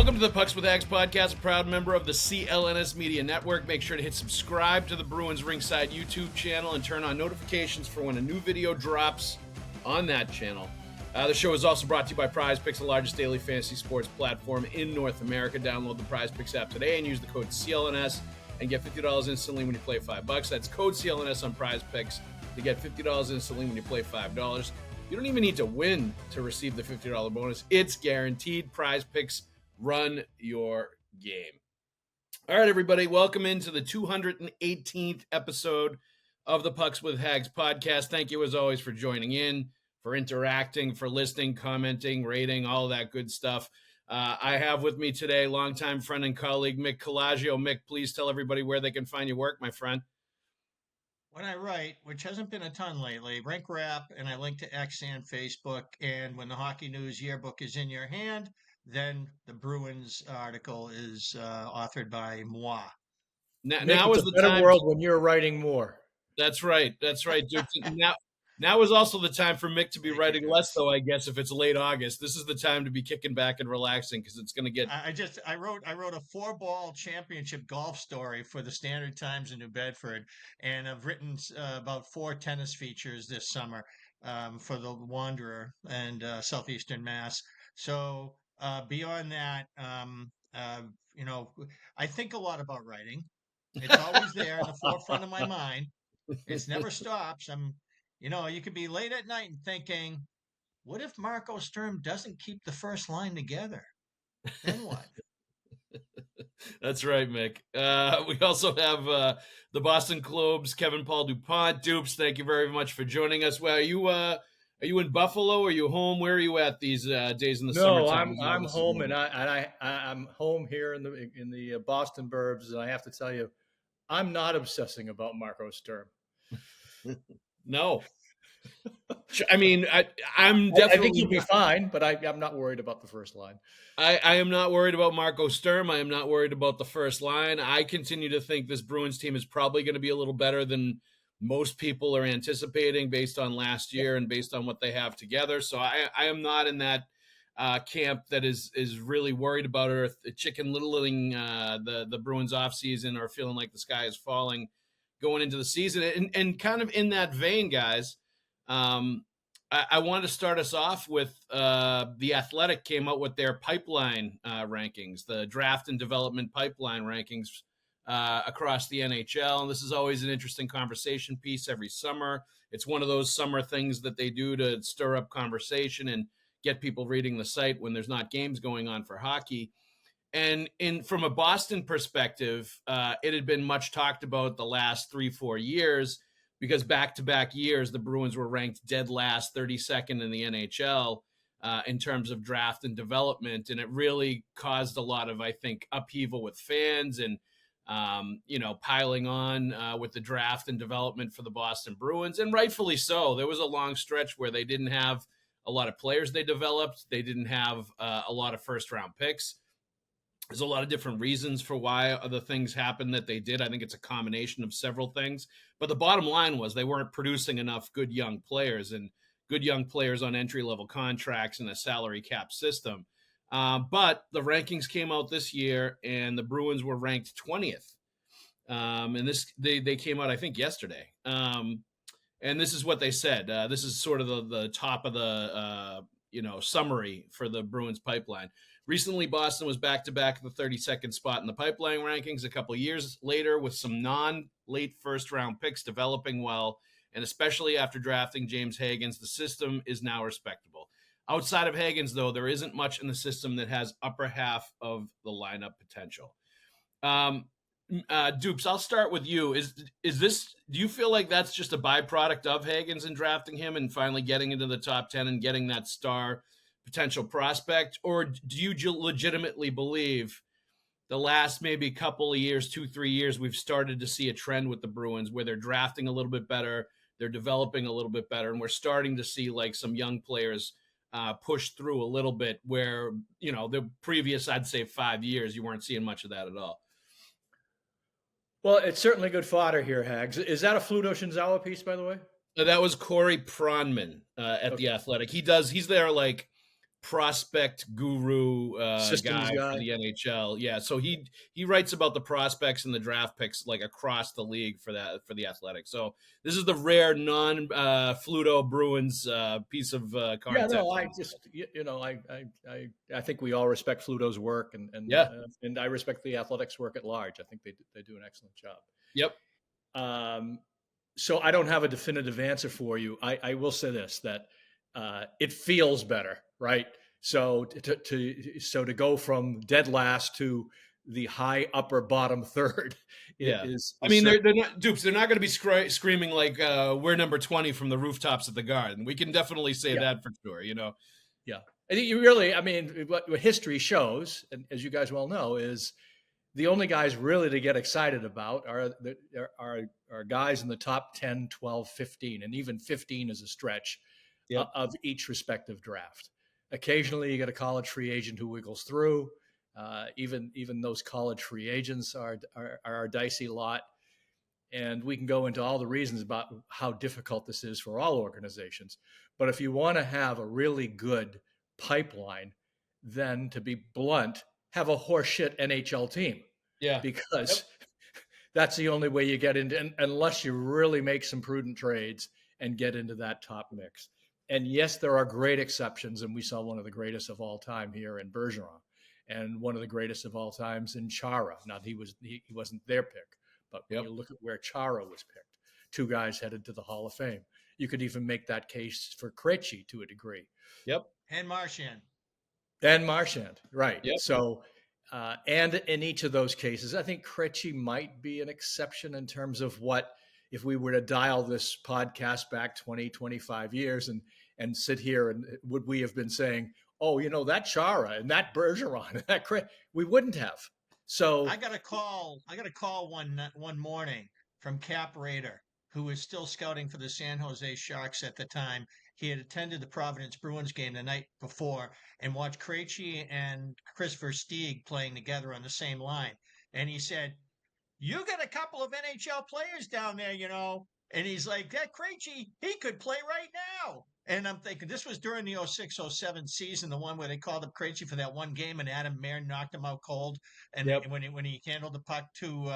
Welcome to the Pucks with Haggs podcast, a proud member of the CLNS Media Network. Make sure to hit subscribe to the Bruins Rinkside YouTube channel and turn on notifications for when a new video drops on that channel. The show is also brought to you by PrizePicks, the largest daily fantasy sports platform in North America. Download the PrizePicks app today and use the code CLNS and get $50 instantly when you play $5. That's code CLNS on PrizePicks to get $50 instantly when you play $5. You don't even need to win to receive the $50 bonus. It's guaranteed. PrizePicks, run your game. All right, everybody, welcome into the 218th episode of the Pucks with Haggs podcast. Thank you, as always, for joining in, for interacting, for listening, commenting, rating, all that good stuff. I have with me today longtime friend and colleague, Mick Colageo. Mick, please tell everybody where they can find your work, my friend. When I write, which hasn't been a ton lately, Rink Rap, and I link to X and Facebook. And when the Hockey News Yearbook is in your hand, then the Bruins article is authored by moi. Now is the better world when you're writing more. That's right, dude. Now is also the time for Mick to be writing less, though. I guess if it's late August, this is the time to be kicking back and relaxing because it's going to get. I wrote a 4-ball championship golf story for the Standard Times in New Bedford, and I've written about 4 tennis features this summer for the Wanderer and Southeastern Mass. So beyond that, I think a lot about writing. It's always there in the forefront of my mind. It never stops. You could be late at night and thinking, what if Marco Sturm doesn't keep the first line together? Then what? That's right, Mick. We also have the Boston Globe's Kevin Paul Dupont. Dupes, thank you very much for joining us. Well, are you in Buffalo? Are you home? Where are you at these days in the summertime? No, I'm home, and I'm home here in the Boston burbs, and I have to tell you, I'm not obsessing about Marco Sturm. No. I mean, I'm definitely. I think he'll be fine, but I'm not worried about the first line. I am not worried about Marco Sturm. I am not worried about the first line. I continue to think this Bruins team is probably going to be a little better than most people are anticipating based on last year and based on what they have together. So I am not in that camp that is really worried about it, or chicken littling the Bruins offseason, or feeling like the sky is falling going into the season. And kind of in that vein, guys, I wanted to start us off with The Athletic came out with their pipeline rankings, the draft and development pipeline rankings across the NHL. And this is always an interesting conversation piece every summer. It's one of those summer things that they do to stir up conversation and get people reading the site when there's not games going on for hockey. And from a Boston perspective, it had been much talked about the last 3-4 years, because back-to-back years, the Bruins were ranked dead last, 32nd in the NHL in terms of draft and development. And it really caused a lot of, I think, upheaval with fans and, piling on with the draft and development for the Boston Bruins. And rightfully so. There was a long stretch where they didn't have a lot of players they developed. They didn't have a lot of first-round picks. There's a lot of different reasons for why the things happened that they did. I think it's a combination of several things. But the bottom line was they weren't producing enough good young players and good young players on entry-level contracts in a salary cap system. But the rankings came out this year, and the Bruins were ranked 20th. And they came out, I think, yesterday. And this is what they said. This is sort of the top of the summary for the Bruins pipeline. Recently, Boston was back-to-back the 32nd spot in the pipeline rankings. A couple of years later, with some non-late first-round picks developing well, and especially after drafting James Hagens, the system is now respectable. Outside of Hagens, though, there isn't much in the system that has upper half of the lineup potential. Dupes, I'll start with you. Is this? Do you feel like that's just a byproduct of Hagens and drafting him and finally getting into the top 10 and getting that star potential prospect, or do you legitimately believe the last maybe couple of years, 2-3 years, we've started to see a trend with the Bruins where they're drafting a little bit better, they're developing a little bit better, and we're starting to see like some young players push through a little bit where, the previous, I'd say 5 years, you weren't seeing much of that at all? Well, it's certainly good fodder here, Haggs. Is that a Fluto Shinzawa piece, by the way? That was Corey Pronman at The Athletic. He's there like prospect guru Systems guy guy. for the NHL. Yeah, so he writes about the prospects and the draft picks like across the league for the Athletic. So this is the rare non Fluto Bruins piece of content. Yeah, no, I just I think we all respect Fluto's work, Yeah. And I respect the Athletics work at large. I think they do an excellent job. Yep. So I don't have a definitive answer for you. I will say this, that it feels better, right? So to go from dead last to the high upper bottom third is I mean, they're not dupes. They're not going to be screaming like we're number 20 from the rooftops at the Garden. We can definitely say that for sure. Yeah, I think you really. I mean, what history shows, and as you guys well know, is the only guys really to get excited about are guys in the top 10, 12, 15, and even 15 is a stretch of each respective draft. Occasionally you get a college free agent who wiggles through. Even those college free agents are a dicey lot. And we can go into all the reasons about how difficult this is for all organizations. But if you want to have a really good pipeline, then to be blunt, have a horseshit NHL team. Yeah. Because that's the only way you get into, unless you really make some prudent trades and get into that top mix. And yes, there are great exceptions. And we saw one of the greatest of all time here in Bergeron, and one of the greatest of all times in Chara. Now, he wasn't their pick, but when you look at where Chara was picked, two guys headed to the Hall of Fame. You could even make that case for Krejci to a degree. Yep. And Marchand. Right. Yep. So, and in each of those cases, I think Krejci might be an exception in terms of what, if we were to dial this podcast back 20, 25 years and sit here, and would we have been saying, oh, that Chara and that Bergeron, we wouldn't have. So I got a call one morning from Cap Raider, who was still scouting for the San Jose Sharks at the time. He had attended the Providence Bruins game the night before and watched Krejci and Christopher Stieg playing together on the same line. And he said, "You got a couple of NHL players down there, And he's like, that Krejci, he could play right now. And I'm thinking, this was during the 06-07 season, the one where they called up Krejci for that one game and Adam Mayer knocked him out cold. And when he handled the puck too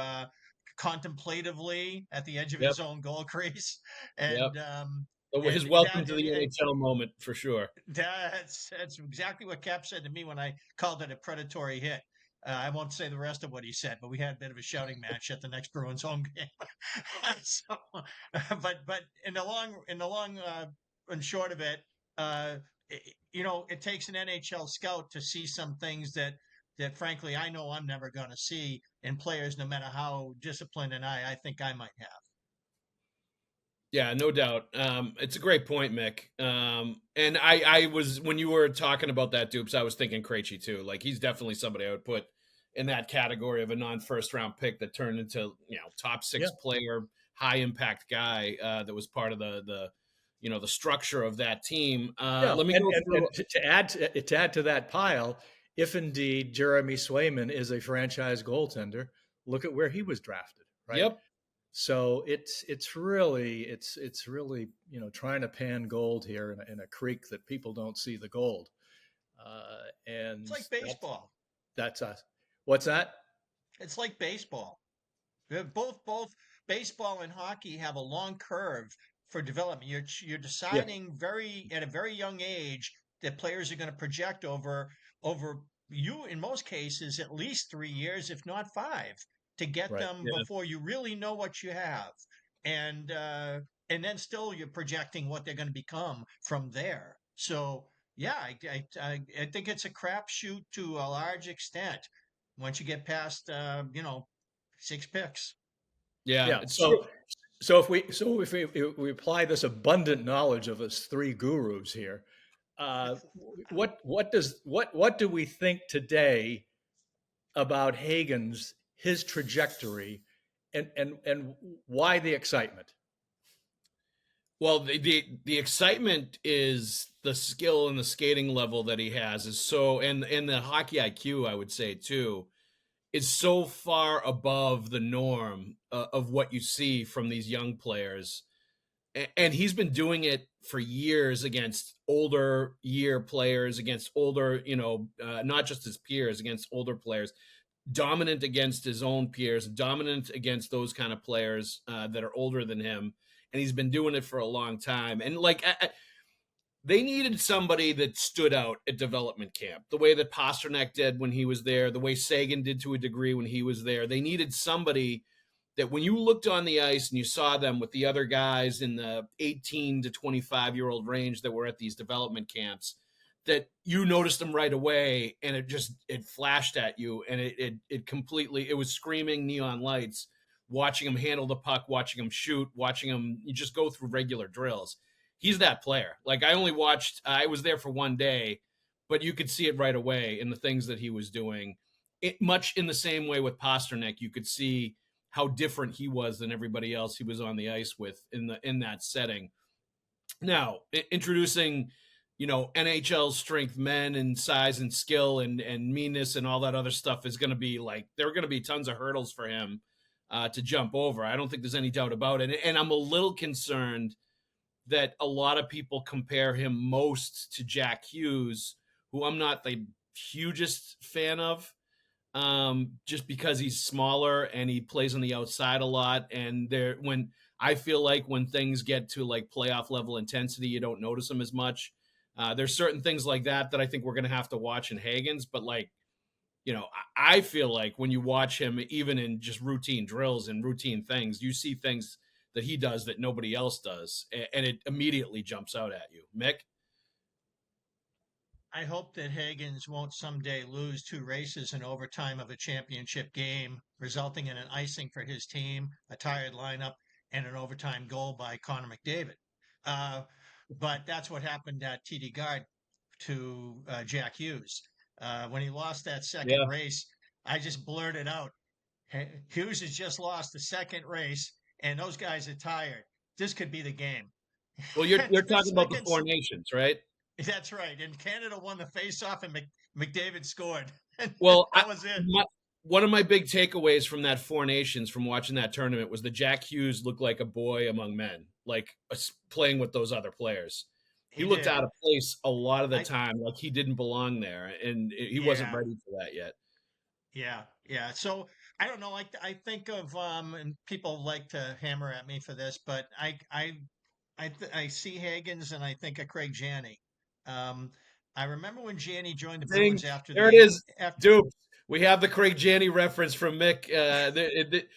contemplatively at the edge of his own goal crease. And his welcome to the NHL moment, for sure. That's exactly what Cap said to me when I called it a predatory hit. I won't say the rest of what he said, but we had a bit of a shouting match at the next Bruins home game. But in the long and short of it, it takes an NHL scout to see some things that frankly I know I'm never going to see in players, no matter how disciplined and I think I might have. Yeah, no doubt. It's a great point, Mick. And I was, when you were talking about that, Dupes, I was thinking Krejci too. Like, he's definitely somebody I would put in that category of a non-first round pick that turned into, top six player, high impact guy that was part of the structure of that team. Let me to add to that pile, if indeed Jeremy Swayman is a franchise goaltender, look at where he was drafted, right? Yep. So it's really trying to pan gold here in a creek that people don't see the gold. And it's like baseball. That's us. What's that? It's like baseball. Both baseball and hockey have a long curve for development. You're deciding at a very young age that players are going to project over you, in most cases, at least 3 years, if not 5, to get them before you really know what you have. And then still you're projecting what they're going to become from there. So I think it's a crapshoot to a large extent once you get past 6 picks. Yeah. So if we apply this abundant knowledge of us 3 gurus here, what do we think today about Hagens, his trajectory, and why the excitement? Well, the excitement is the skill and the skating level that he has is so, and the hockey IQ, I would say too, is so far above the norm of what you see from these young players. And he's been doing it for years against older year players, against older, not just his peers, against older players, dominant against his own peers, dominant against those kind of players that are older than him. And he's been doing it for a long time. And they needed somebody that stood out at development camp, the way that Pasternak did when he was there, the way Sagan did to a degree when he was there. They needed somebody that when you looked on the ice and you saw them with the other guys in the 18 to 25-year-old range that were at these development camps, that you noticed them right away, and it flashed at you, and it was screaming neon lights, watching him handle the puck, watching him shoot, watching him just go through regular drills. He's that player. Like, I was there for one day, but you could see it right away in the things that he was doing. Much in the same way with Pasternak, you could see how different he was than everybody else he was on the ice with in that setting. Now, introducing, NHL strength men and size and skill and meanness and all that other stuff is going to be there are going to be tons of hurdles for him to jump over. I don't think there's any doubt about it. And I'm a little concerned that a lot of people compare him most to Jack Hughes, who I'm not the hugest fan of, just because he's smaller and he plays on the outside a lot. And I feel like when things get to playoff level intensity, you don't notice him as much. There's certain things like that I think we're going to have to watch in Hagens, but I feel like when you watch him, even in just routine drills and routine things, you see things that he does that nobody else does, and it immediately jumps out at you. Mick? I hope that Hagens won't someday lose 2 races in overtime of a championship game, resulting in an icing for his team, a tired lineup, and an overtime goal by Connor McDavid. But that's what happened at TD Garden to Jack Hughes. When he lost that second race, I just blurted out, Hughes has just lost the second race, and those guys are tired. This could be the game. Well, you're talking about the Four Nations, right? That's right. And Canada won the face-off, and McDavid scored. Well, that was it. One of my big takeaways from that Four Nations, from watching that tournament, was that Jack Hughes looked like a boy among men, playing with those other players. He looked out of place a lot of the time, like he didn't belong there, and he wasn't ready for that yet. Yeah. So I don't know. I think of and people like to hammer at me for this, but I see Hagens and I think of Craig Janney. I remember when Janney joined the Bruins after there it is. Dude, we have the Craig Janney reference from Mick.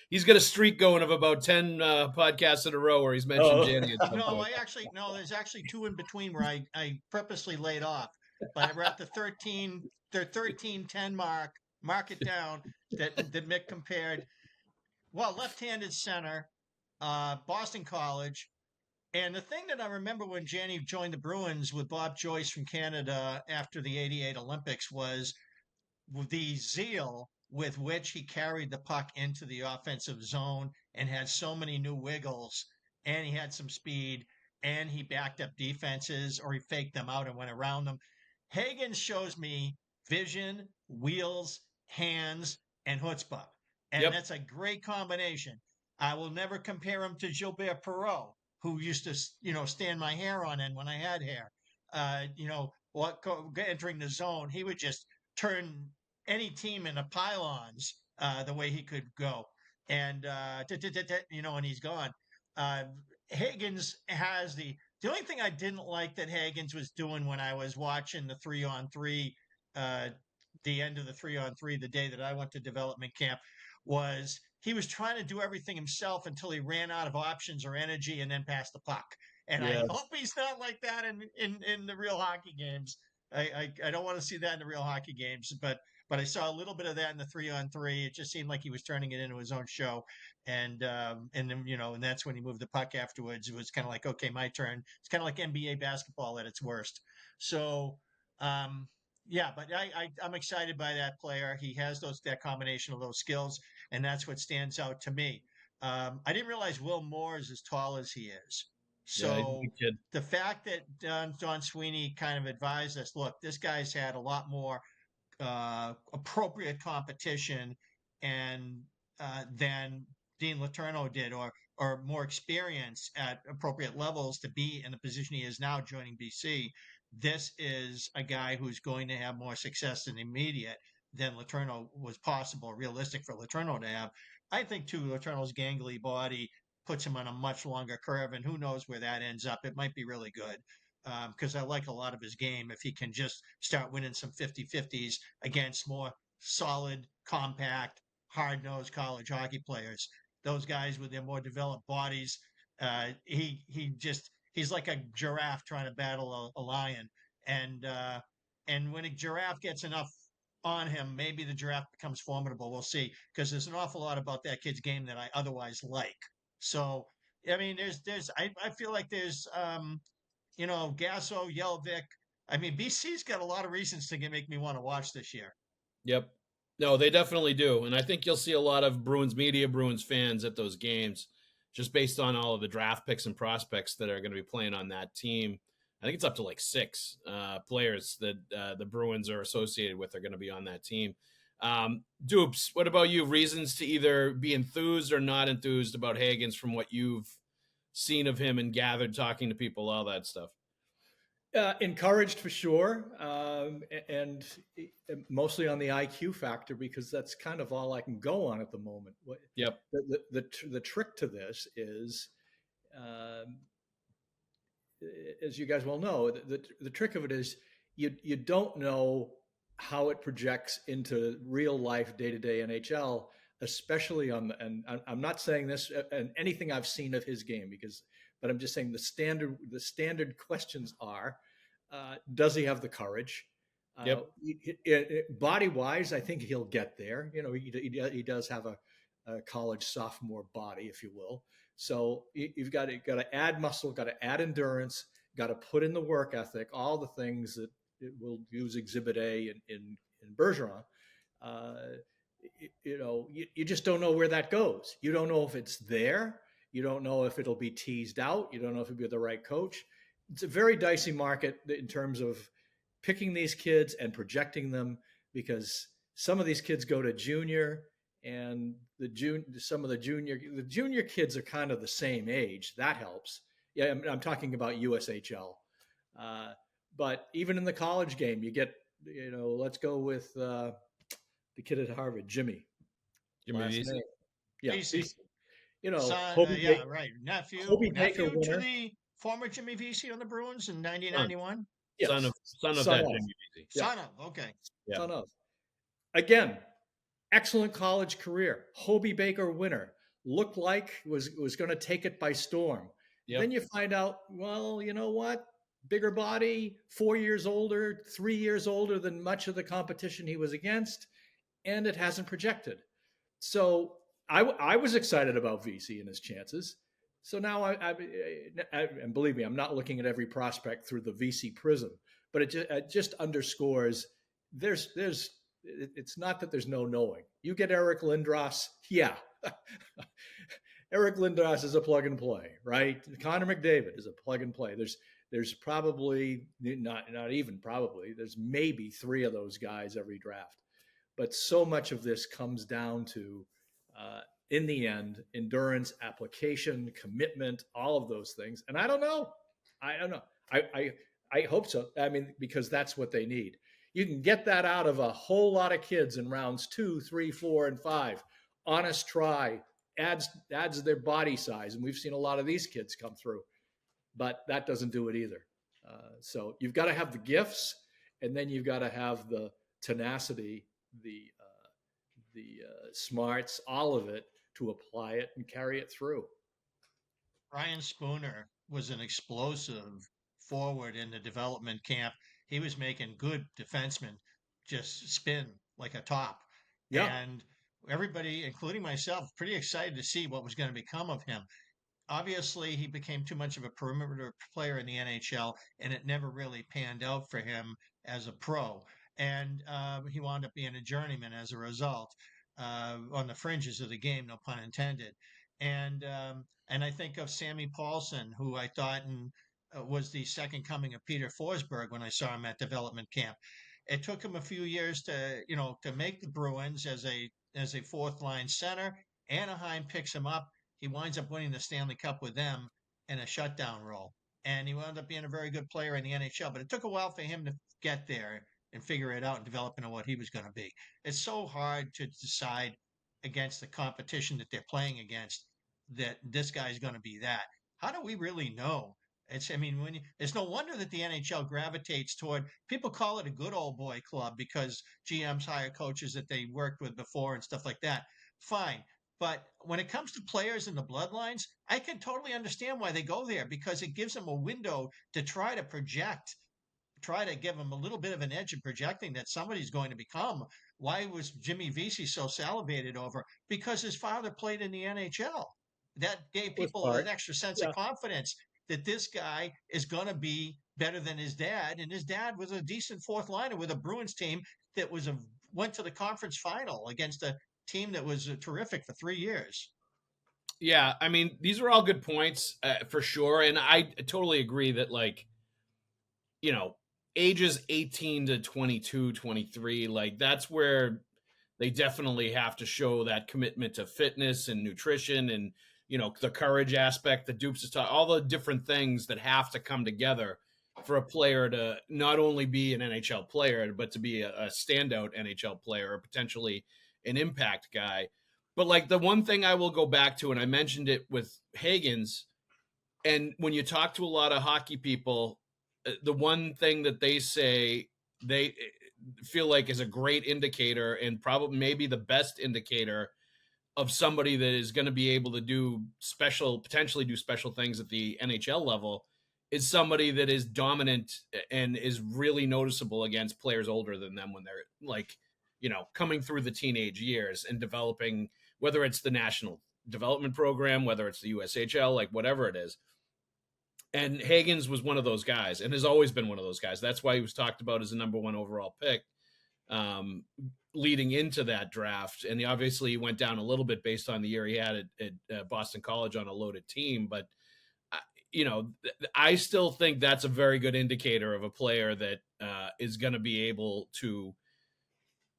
He's got a streak going of about 10 podcasts in a row where he's mentioned Janney. No, there's actually 2 in between where I purposely laid off. But we're at the 13-10 mark. Mark it down that Mick compared. Well, left-handed center, Boston College. And the thing that I remember when Janney joined the Bruins with Bob Joyce from Canada after the '88 Olympics was the zeal with which he carried the puck into the offensive zone and had so many new wiggles, and he had some speed, and he backed up defenses or he faked them out and went around them. Hagens shows me vision, wheels, hands, and chutzpah. And that's a great combination. I will never compare him to Gilbert Perreault, who used to, stand my hair on end when I had hair. Entering the zone, he would just turn any team into pylons the way he could go. And, and he's gone. Hagens has the only thing I didn't like that Hagens was doing when I was watching the 3-on-3, the end of the 3-on-3, the day that I went to development camp, was he was trying to do everything himself until he ran out of options or energy and then passed the puck. And I hope he's not like that in the real hockey games. I don't want to see that in the real hockey games, but I saw a little bit of that in the 3-on-3. It just seemed like he was turning it into his own show. And then, and that's when he moved the puck afterwards. It was kind of like, okay, my turn. It's kind of like NBA basketball at its worst. So, but I'm excited by that player. He has that combination of those skills, and that's what stands out to me. I didn't realize Will Moore is as tall as he is. So the fact that Don Sweeney kind of advised us, look, this guy's had a lot more appropriate competition and than Dean Letourneau did, or or more experience at appropriate levels to be in the position he is now joining BC. This is a guy who's going to have more success in the immediate than Letourneau was possible, realistic for Letourneau to have. I think, too, Letourneau's gangly body puts him on a much longer curve, and who knows where that ends up. It might be really good because I like a lot of his game if he can just start winning some 50-50s against more solid, compact, hard-nosed college hockey players. Those guys with their more developed bodies, he's like a giraffe trying to battle a lion, and when a giraffe gets enough on him, maybe the giraffe becomes formidable. We'll see, because there's an awful lot about that kid's game that I otherwise like. So, I mean, I feel like there's, Gasso, Yelvik. I mean, BC's got a lot of reasons to make me want to watch this year. Yep. No, they definitely do. And I think you'll see a lot of Bruins media, Bruins fans at those games, just based on all of the draft picks and prospects that are going to be playing on that team. I think it's up to like 6 players that the Bruins are associated with are going to be on that team. Dupes, what about you? Reasons to either be enthused or not enthused about Hagens from what you've seen of him and gathered talking to people, all that stuff? Encouraged for sure, and mostly on the IQ factor, because that's kind of all I can go on at the moment. Yep. The trick to this is, as you guys well know, the trick of it is you don't know how it projects into real life, day-to-day NHL, especially and I'm not saying this and anything I've seen of his game, but I'm just saying the standard questions are, does he have the courage? Yep. Body wise, I think he'll get there. He does have a college sophomore body, if you will. So you've got to add muscle, got to add endurance, got to put in the work ethic, all the things that we'll use Exhibit A in Bergeron. You just don't know where that goes. You don't know if it's there. You don't know if it'll be teased out. You don't know if it'll be the right coach. It's a very dicey market in terms of picking these kids and projecting them, because some of these kids go to junior, and the junior kids are kind of the same age. That helps. Yeah, I'm talking about USHL. But even in the college game, you get, let's go with the kid at Harvard, Jimmy. Vesey. Yeah, Vesey. Son, right. Nephew Baker to winner. The former Jimmy Vesey on the Bruins in 1991. Yes. Son of that Jimmy Vesey. Son of, okay. Yeah. Son of. Again, excellent college career. Hobie Baker winner. Looked like was going to take it by storm. Yep. Then you find out, well, you know what? Bigger body, 4 years older, 3 years older than much of the competition he was against, and it hasn't projected. So I was excited about VC and his chances. So now and believe me, I'm not looking at every prospect through the VC prism, but it just underscores it's not that there's no knowing. You get Eric Lindros, yeah. Eric Lindros is a plug and play, right? Connor McDavid is a plug and play. There's probably not even probably, there's maybe 3 of those guys every draft. But so much of this comes down to, in the end, endurance, application, commitment, all of those things. And I don't know. I hope so. I mean, because that's what they need. You can get that out of a whole lot of kids in rounds 2, 3, 4, and 5. Honest try, adds their body size. And we've seen a lot of these kids come through. But that doesn't do it either. So you've got to have the gifts, and then you've got to have the tenacity, the smarts, all of it, to apply it and carry it through. Ryan Spooner was an explosive forward in the development camp. He was making good defensemen just spin like a top. Yeah. And everybody, including myself, pretty excited to see what was going to become of him. Obviously, he became too much of a perimeter player in the NHL, and it never really panned out for him as a pro. And he wound up being a journeyman as a result, on the fringes of the game, no pun intended. And I think of Sammy Paulson, who I thought was the second coming of Peter Forsberg when I saw him at development camp. It took him a few years to make the Bruins as a 4th line center. Anaheim picks him up. he winds up winning the Stanley Cup with them in a shutdown role. And he wound up being a very good player in the NHL. But it took a while for him to get there and figure it out and develop into what he was going to be. It's so hard to decide against the competition that they're playing against that this guy's going to be that. How do we really know? I mean, it's no wonder that the NHL gravitates toward, people call it a good old boy club because GMs hire coaches that they worked with before and stuff like that. Fine. But when it comes to players in the bloodlines, I can totally understand why they go there because it gives them a window to try to project, try to give them a little bit of an edge in projecting that somebody's going to become. Why was Jimmy Vesey so salivated over? Because his father played in the NHL. That gave people an extra sense of confidence that this guy is going to be better than his dad. And his dad was a decent fourth liner with a Bruins team that went to the conference final against a team that was terrific for 3 years. Yeah, I mean, these are all good points for sure. And I totally agree that, like, you know, ages 18 to 22, 23, like, that's where they definitely have to show that commitment to fitness and nutrition and, you know, the courage aspect that Dupes is talking, all the different things that have to come together for a player to not only be an NHL player, but to be a standout NHL player or potentially an impact guy. But, like, the one thing I will go back to, and I mentioned it with Hagens, and when you talk to a lot of hockey people, the one thing that they say they feel like is a great indicator and probably maybe the best indicator of somebody that is going to be able to potentially do special things at the NHL level is somebody that is dominant and is really noticeable against players older than them when they're, like, you know, coming through the teenage years and developing, whether it's the national development program, whether it's the USHL, like whatever it is. And Hagens was one of those guys and has always been one of those guys. That's why he was talked about as a number 1 overall pick leading into that draft. And he obviously went down a little bit based on the year he had at Boston College on a loaded team. But, you know, I still think that's a very good indicator of a player that is going to be able to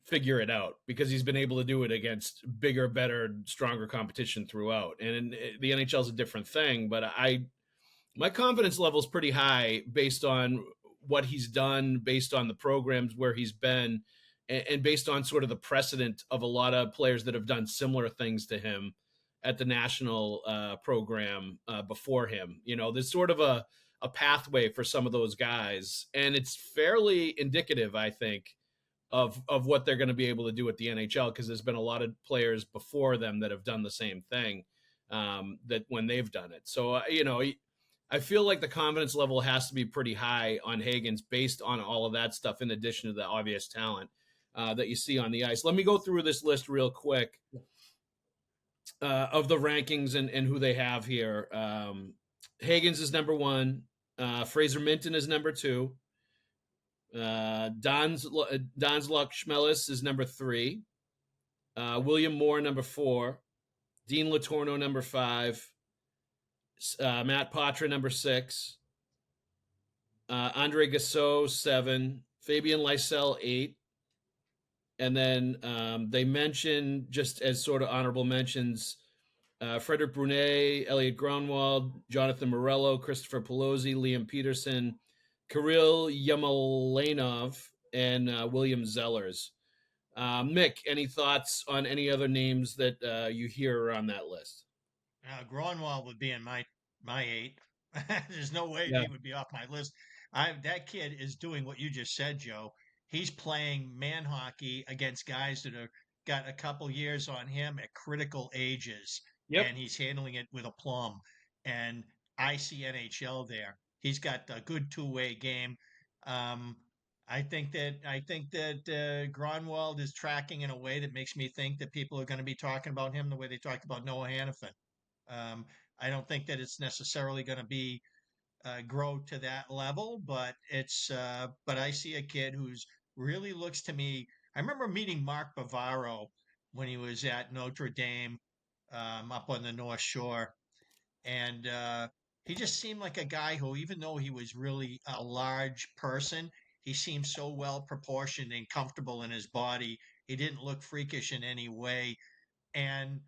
figure it out because he's been able to do it against bigger, better, stronger competition throughout. And the NHL is a different thing, but my confidence level is pretty high based on what he's done, based on the programs where he's been, and based on sort of the precedent of a lot of players that have done similar things to him at the national program before him. You know, there's sort of a pathway for some of those guys, and it's fairly indicative, I think, of what they're going to be able to do at the NHL because there's been a lot of players before them that have done the same thing that when they've done it. So, you know, I feel like the confidence level has to be pretty high on Hagens based on all of that stuff, in addition to the obvious talent that you see on the ice. Let me go through this list real quick of the rankings and who they have here. Hagens is number 1. Fraser Minton is number 2. Donsluk Schmelis is number 3. William Moore, number 4. Dean Latorno, number 5. Matt Patra, number 6. Andre Gassot, 7. Fabian Lysell, 8. And then they mention, just as sort of honorable mentions, Frederick Brunet, Elliot Grunwald, Jonathan Morello, Christopher Pelosi, Liam Peterson, Kirill Yamalanov, and William Zellers. Mick, any thoughts on any other names that you hear around that list? Grunwald would be in my 8. There's no way he would be off my list. That kid is doing what you just said, Joe. He's playing man hockey against guys that have got a couple years on him at critical ages, and he's handling it with aplomb. And I see NHL there. He's got a good two-way game. I think that Grunwald is tracking in a way that makes me think that people are going to be talking about him the way they talked about Noah Hannafin. I don't think that it's necessarily going to be grow to that level, but but I see a kid who's really looks to me. I remember meeting Mark Bavaro when he was at Notre Dame up on the North Shore, and he just seemed like a guy who, even though he was really a large person, he seemed so well proportioned and comfortable in his body. He didn't look freakish in any way, and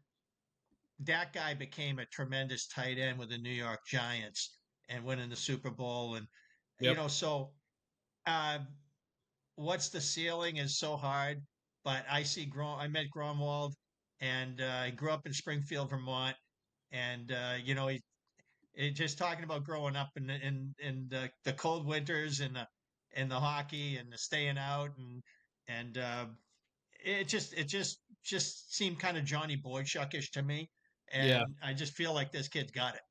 that guy became a tremendous tight end with the New York Giants and winning the Super Bowl. And, Yep. so uh, what's the ceiling is so hard. But I met Gromwald, and he grew up in Springfield, Vermont. And, just talking about growing up in the cold winters and the hockey and the staying out and it just seemed kind of Johnny Boychuckish to me, Yeah. and I just feel like this kid's got it,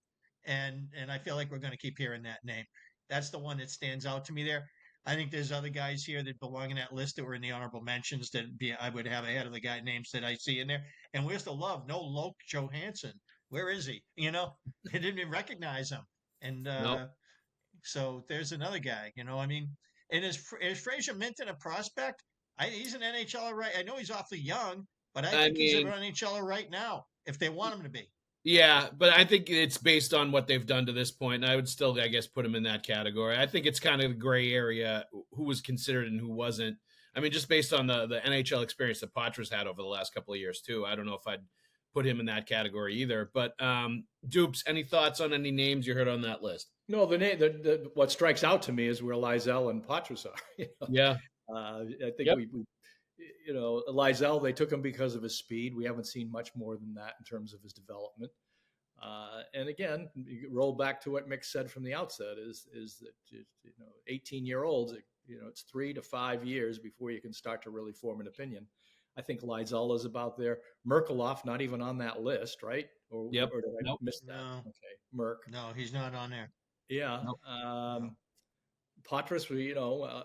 and I feel like we're going to keep hearing that name. That's the one that stands out to me there. I think there's other guys here that belong in that list that were in the honorable mentions I would have ahead of the guy names that I see in there. And where's the love? No Loke Johansson. Where is he? I didn't even recognize him. And Nope. so there's another guy. I mean, and is Fraser Minton a prospect? He's an NHLer right. I know he's awfully young, but I I think he's an mean, NHLer right now if they want him to be. yeah, but I think it's based on what they've done to this point, and I would still, I guess, put him in that category. I think it's kind of the gray area who was considered and who wasn't. I mean, just based on the NHL experience that Patra's had over the last couple of years too. I don't know if I'd put him in that category either. But Dupes, any thoughts on any names you heard on that list? No, what strikes out to me is where Lizell and Patras are. Yeah, I think Yep. we Lizell, they took him because of his speed. We haven't seen much more than that in terms of his development. And again, you roll back to what Mick said from the outset: is that 18-year-olds, it's 3 to 5 years before you can start to really form an opinion. I think Lizell is about there. Merkeloff, not even on that list, right? Or Yep. or did I Nope. miss that? No. Okay, Merck. No, he's not on there. Yeah. Nope. No. Patras,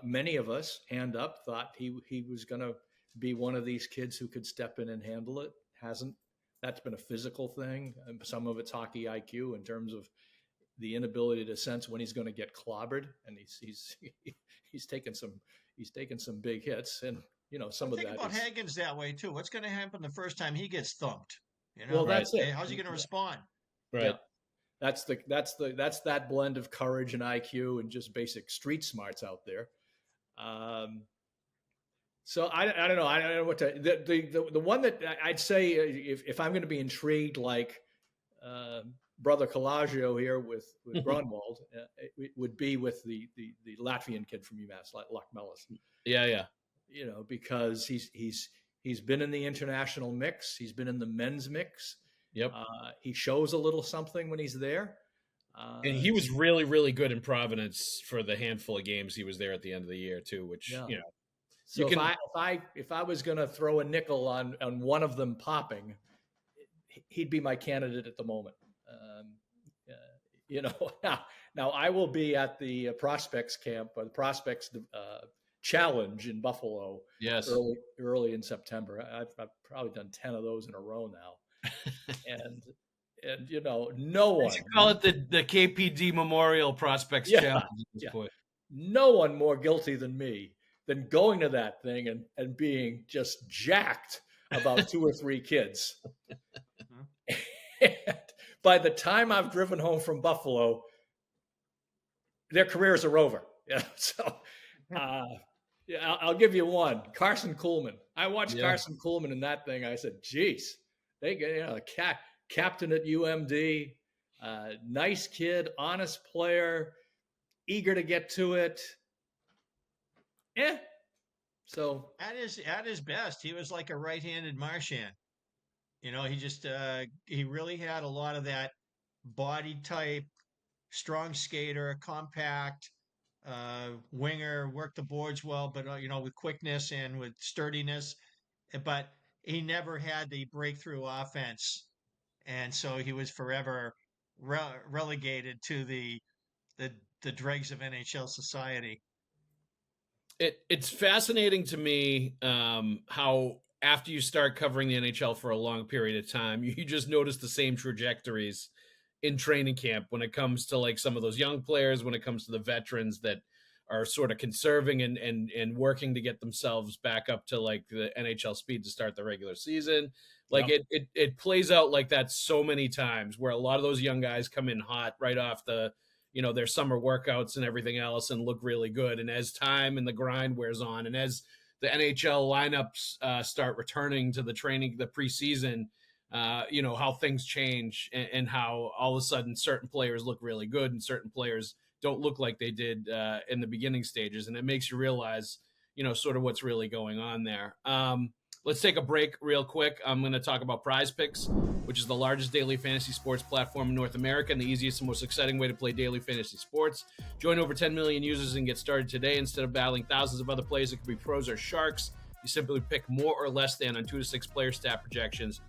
many of us, hand up, thought he was going to be one of these kids who could step in and handle it. Hasn't. That's been a physical thing. Some of it's hockey IQ in terms of the inability to sense when he's going to get clobbered, and he's taken some big hits, and some of Think that. about Hagens that way too. What's going to happen the first time he gets thumped? Well, that's it. How's he going to respond? Right. Yeah. That's that blend of courage and IQ and just basic street smarts out there. So I don't know. I don't know what to. The one that I'd say if I'm going to be intrigued, like brother Colageo here with Grunwald, it would be with the Latvian kid from UMass, like Luck Mellis. Yeah. Because he's been in the international mix. He's been in the men's mix. Yep. He shows a little something when he's there. And he was really, really good in Providence for the handful of games he was there at the end of the year too, which So if I was going to throw a nickel on one of them popping, he'd be my candidate at the moment. Now I will be at the prospects camp or the prospects challenge in Buffalo. Yes. Early in September. I've probably done 10 of those in a row now, and no one. You call it the KPD Memorial Prospects Challenge at this point. No one more guilty than me than going to that thing and being just jacked about 2 or 3 kids. And by the time I've driven home from Buffalo, their careers are over. I'll give you one. Carson Kuhlman. I watched Carson Kuhlman in that thing. I said, geez, they get captain at UMD, nice kid, honest player, eager to get to it. So at his best, he was like a right-handed Marchand. He really had a lot of that body type, strong skater, compact, winger, worked the boards well, but with quickness and with sturdiness. But he never had the breakthrough offense, and so he was forever relegated to the dregs of NHL society. It's fascinating to me how after you start covering the NHL for a long period of time, you just notice the same trajectories in training camp when it comes to like some of those young players, when it comes to the veterans that are sort of conserving and working to get themselves back up to like the NHL speed to start the regular season. Like it plays out like that so many times where a lot of those young guys come in hot right off the their summer workouts and everything else and look really good. And as time and the grind wears on, and as the NHL lineups start returning to the preseason, how things change and how all of a sudden certain players look really good and certain players don't look like they did in the beginning stages. And it makes you realize, sort of what's really going on there. Let's take a break real quick. I'm going to talk about PrizePicks, which is the largest daily fantasy sports platform in North America and the easiest and most exciting way to play daily fantasy sports. Join over 10 million users and get started today. Instead of battling thousands of other players, it could be pros or sharks. You simply pick more or less than on 2 to 6 player stat projections,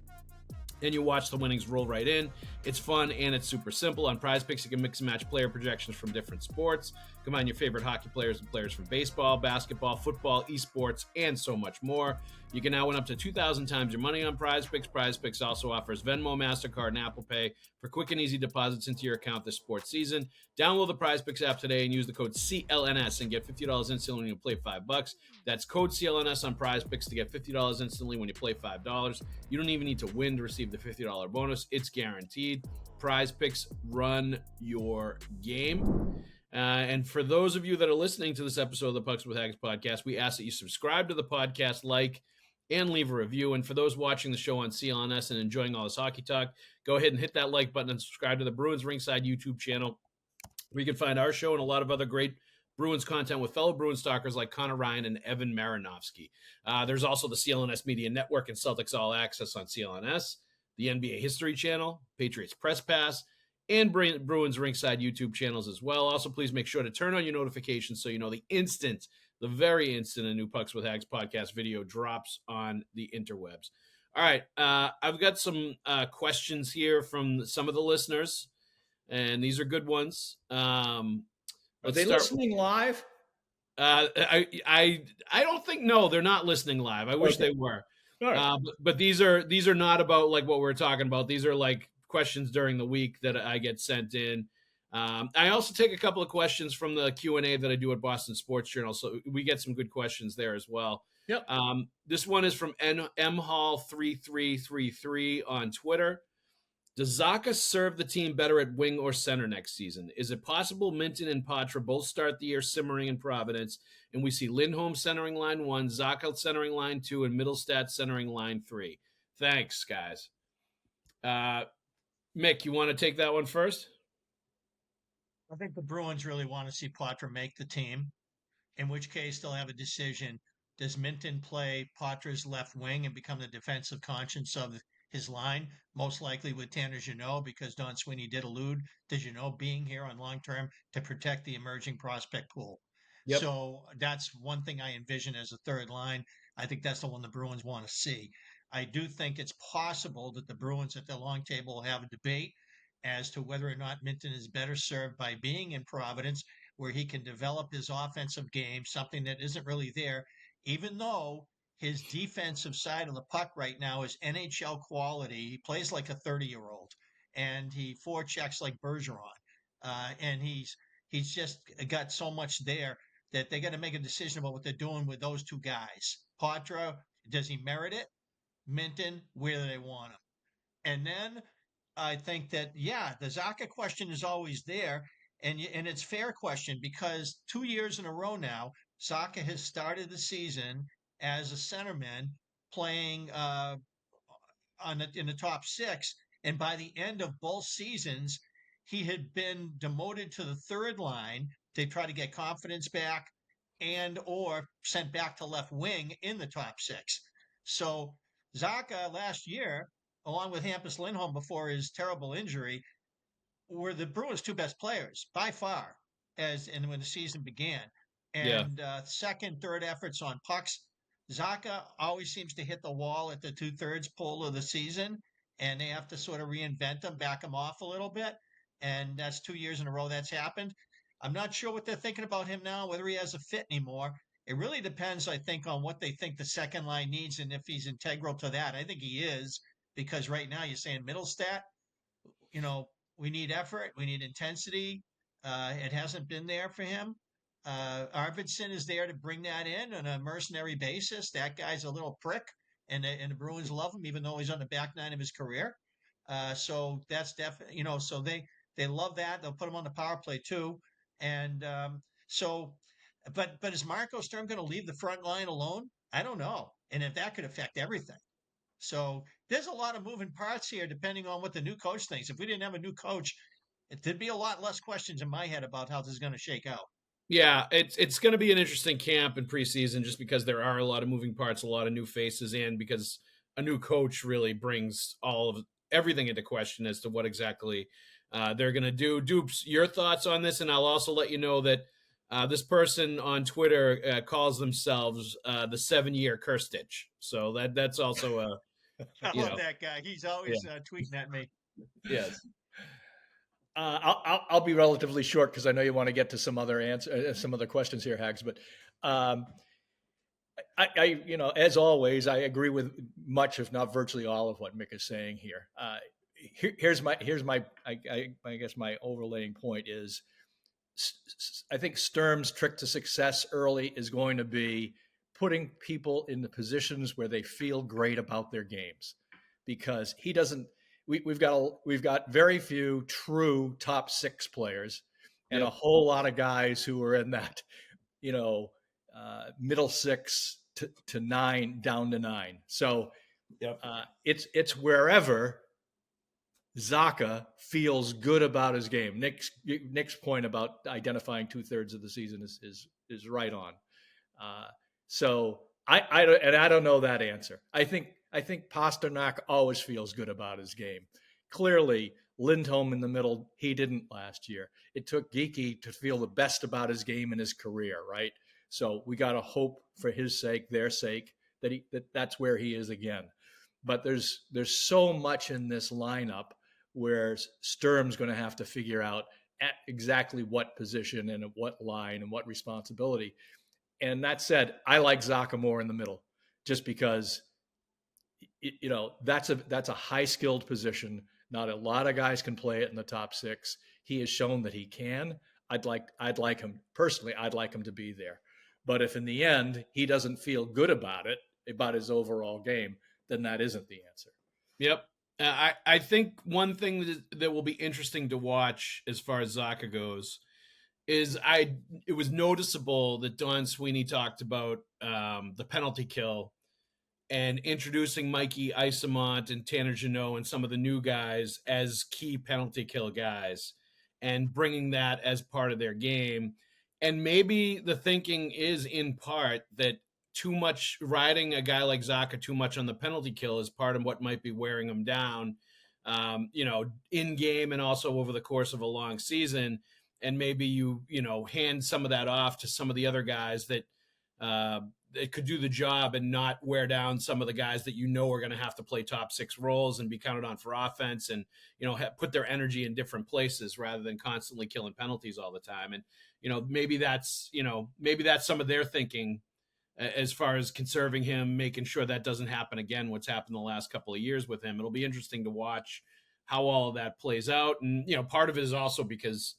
and you watch the winnings roll right in. It's fun and it's super simple. On PrizePicks, you can mix and match player projections from different sports. Combine your favorite hockey players and players from baseball, basketball, football, esports, and so much more. You can now win up to 2,000 times your money on PrizePicks. PrizePicks also offers Venmo, MasterCard, and Apple Pay for quick and easy deposits into your account this sports season. Download the PrizePicks app today and use the code CLNS and get $50 instantly when you play $5. That's code CLNS on PrizePicks to get $50 instantly when you play $5. You don't even need to win to receive the $50 bonus. It's guaranteed. PrizePicks, run your game. And for those of you that are listening to this episode of the Pucks with Haggs podcast, we ask that you subscribe to the podcast, like, and leave a review. And for those watching the show on CLNS and enjoying all this hockey talk, go ahead and hit that like button and subscribe to the Bruins Rinkside YouTube channel, where you can find our show and a lot of other great Bruins content with fellow Bruins talkers like Conor Ryan and Evan Marinofski. There's also the CLNS Media Network and Celtics All Access on CLNS, the NBA History Channel, Patriots Press Pass, and Bruins Rinkside YouTube channels as well. Also, please make sure to turn on your notifications so you know the very instant a new Pucks with Haggs podcast video drops on the interwebs. All right, I've got some questions here from some of the listeners, and these are good ones. Are they listening live? I don't think, no, they're not listening live. I wish they were. Right. But these are not about like what we're talking about. These are like questions during the week that I get sent in. I also take a couple of questions from the Q&A that I do at Boston Sports Journal, so we get some good questions there as well. Yep. This one is from mhall3333 on Twitter. Does Zacha serve the team better at wing or center next season? Is it possible Minton and Patra both start the year simmering in Providence, and we see Lindholm centering line 1, Zacha centering line 2, and Middlestat centering line 3? Thanks, guys. Mick, you want to take that one first? I think the Bruins really want to see Patra make the team, in which case they'll have a decision. Does Minton play Patra's left wing and become the defensive conscience of his line? Most likely with Tanner Jeannot, because Don Sweeney did allude to Jeannot being here on long term to protect the emerging prospect pool. Yep. So that's one thing I envision as a third line. I think that's the one the Bruins want to see. I do think it's possible that the Bruins at the long table will have a debate as to whether or not Minton is better served by being in Providence, where he can develop his offensive game, something that isn't really there, even though his defensive side of the puck right now is NHL quality. He plays like a 30-year-old, and he forechecks like Bergeron. And he's just got so much there that they got to make a decision about what they're doing with those two guys. Patra, does he merit it? Minton, where do they want him? And then I think that, the Zacha question is always there, and it's a fair question because 2 years in a row now, Zacha has started the season as a centerman playing in the top 6, and by the end of both seasons, he had been demoted to the third line to try to get confidence back and or sent back to left wing in the top 6. So Zacha last year, along with Hampus Lindholm before his terrible injury, were the Bruins' 2 best players by far when the season began. And second, third efforts on pucks. Zacha always seems to hit the wall at the 2/3 pull of the season, and they have to sort of reinvent him, back him off a little bit. And that's 2 years in a row that's happened. I'm not sure what they're thinking about him now, whether he has a fit anymore. It really depends, I think, on what they think the second line needs and if he's integral to that. I think he is, because right now you're saying Middlestat, we need effort, we need intensity. It hasn't been there for him. Arvidsson is there to bring that in on a mercenary basis. That guy's a little prick, and the Bruins love him, even though he's on the back nine of his career. So that's definitely, so they love that. They'll put him on the power play too. And but is Marco Sturm going to leave the front line alone? I don't know. And if that could affect everything. So there's a lot of moving parts here, depending on what the new coach thinks. If we didn't have a new coach, there'd be a lot less questions in my head about how this is going to shake out. Yeah, it's going to be an interesting camp in preseason just because there are a lot of moving parts, a lot of new faces, and because a new coach really brings all of everything into question as to what exactly they're going to do. Dupes, your thoughts on this, and I'll also let you know that this person on Twitter calls themselves the 7-year curse stitch. So that's also a I you love know that guy. He's always tweeting at me. yes. I'll be relatively short because I know you want to get to some other some other questions here, Haggs. But as always, I agree with much, if not virtually all, of what Mick is saying here. Here's my, I guess my overlaying point is, I think Sturm's trick to success early is going to be putting people in the positions where they feel great about their games, because he doesn't. We've got very few true top 6 players, and a whole lot of guys who are in that, middle 6 to 9, down to 9. So it's wherever Zacha feels good about his game. Nick's point about identifying 2/3 of the season is right on. So I don't know that answer. I think Pasternak always feels good about his game. Clearly, Lindholm in the middle, he didn't last year. It took Geeky to feel the best about his game in his career, right? So we got to hope for his sake, their sake, that's where he is again. But there's so much in this lineup where Sturm's going to have to figure out at exactly what position and at what line and what responsibility. And that said, I like Zacha more in the middle, just because that's a high skilled position. Not a lot of guys can play it in the top 6. He has shown that he can. I'd like him personally. I'd like him to be there. But if in the end he doesn't feel good about his overall game, then that isn't the answer. Yep. I think one thing that will be interesting to watch as far as Zacha goes is it was noticeable that Don Sweeney talked about the penalty kill and introducing Mikey Isamont and Tanner Jeannot and some of the new guys as key penalty kill guys and bringing that as part of their game. And maybe the thinking is in part that too much riding a guy like Zacha too much on the penalty kill is part of what might be wearing him down, in game and also over the course of a long season. And maybe you hand some of that off to some of the other guys that could do the job and not wear down some of the guys that are going to have to play top 6 roles and be counted on for offense, and put their energy in different places rather than constantly killing penalties all the time. And maybe that's some of their thinking as far as conserving him, making sure that doesn't happen again. What's happened the last couple of years with him, it'll be interesting to watch how all of that plays out. And part of it is also because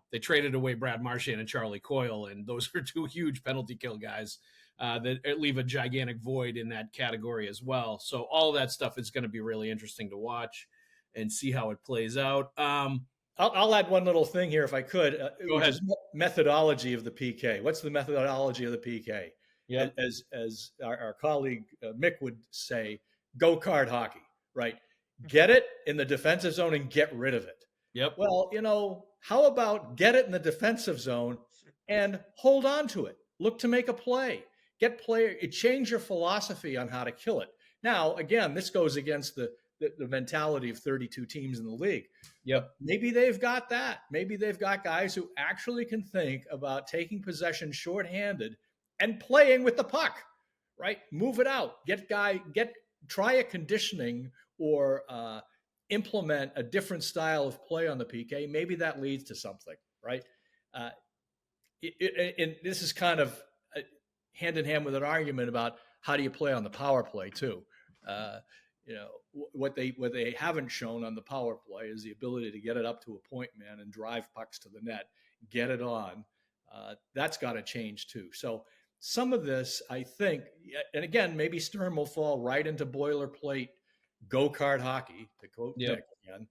they traded away Brad Marchand and Charlie Coyle, and those are 2 huge penalty kill guys that leave a gigantic void in that category as well. So all of that stuff is going to be really interesting to watch and see how it plays out. I'll add one little thing here if I could. Go ahead. Methodology of the PK. What's the methodology of the PK? Yeah. As our colleague Mick would say, go card hockey, right? Get it in the defensive zone and get rid of it. Yep. Well, how about get it in the defensive zone and hold on to it? Look to make a play. Change your philosophy on how to kill it. Now, again, this goes against the mentality of 32 teams in the league. Yep. Maybe they've got that. Maybe they've got guys who actually can think about taking possession shorthanded and playing with the puck, right? Move it out. Try a conditioning or implement a different style of play on the PK. Maybe that leads to something, right? And this is kind of hand in hand with an argument about how do you play on the power play too. What they haven't shown on the power play is the ability to get it up to a point man and drive pucks to the net, get it on. That's got to change too. So some of this, I think, and again, maybe Sturm will fall right into boilerplate go-kart hockey, to quote Nick again.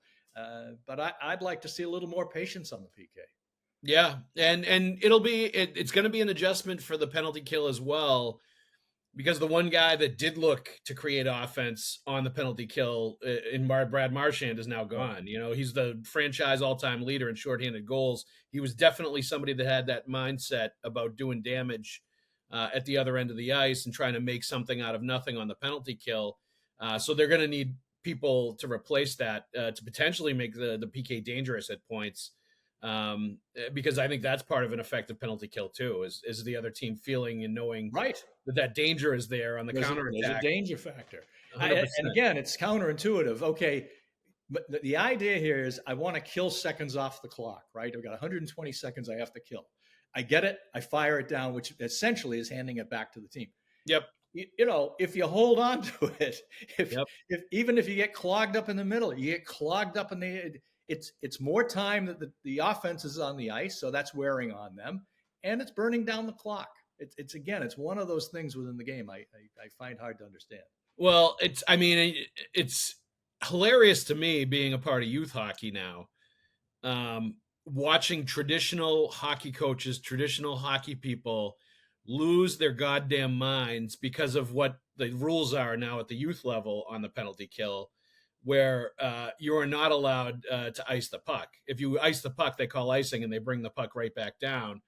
But I'd like to see a little more patience on the PK. Yeah, and it's going to be an adjustment for the penalty kill as well, because the one guy that did look to create offense on the penalty kill in Brad Marchand is now gone. You know, he's the franchise all-time leader in shorthanded goals. He was definitely somebody that had that mindset about doing damage at the other end of the ice and trying to make something out of nothing on the penalty kill. So they're going to need people to replace that to potentially make the PK dangerous at points. Because I think that's part of an effective penalty kill too, is the other team feeling and knowing Right. that danger is there on the counterattack. There's a danger factor. 100%. And again, it's counterintuitive. Okay, but the idea here is I want to kill seconds off the clock, right? I've got 120 seconds I have to kill. I get it. I fire it down, which essentially is handing it back to the team. Yep. You know, if you hold on to it, if even if you get clogged up in the middle, you get clogged up in the it's more time that the offense is on the ice, so that's wearing on them, and it's burning down the clock. It's again, it's one of those things within the game I find hard to understand. Well, it's hilarious to me being a part of youth hockey now, watching traditional hockey coaches, traditional hockey people lose their goddamn minds because of what the rules are now at the youth level on the penalty kill, where you are not allowed to ice the puck. If you ice the puck, they call icing and they bring the puck right back down.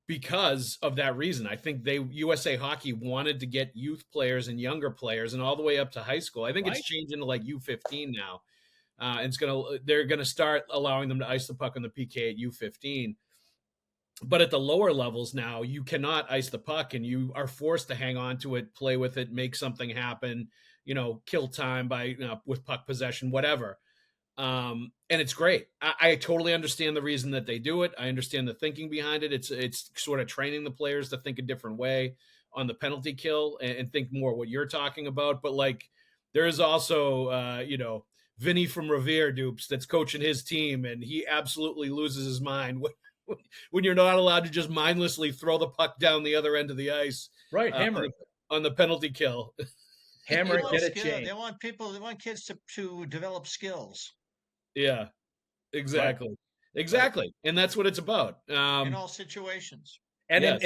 Because of that reason, I think USA Hockey wanted to get youth players and younger players and all the way up to high school. I think it's changing to like U15 now. And they're going to start allowing them to ice the puck on the PK at U15. But at the lower levels now, you cannot ice the puck and you are forced to hang on to it, play with it, make something happen, kill time by with puck possession, whatever. And it's great. I totally understand the reason that they do it. I understand the thinking behind it. It's sort of training the players to think a different way on the penalty kill and think more what you're talking about. But like, there is also, Vinny from Revere Dupes that's coaching his team, and he absolutely loses his mind when you're not allowed to just mindlessly throw the puck down the other end of the ice. Right, hammer on the penalty kill. Hammer it, get it changed. They want kids to develop skills. Yeah, exactly. Right. Exactly. And that's what it's about. In all situations. And yes.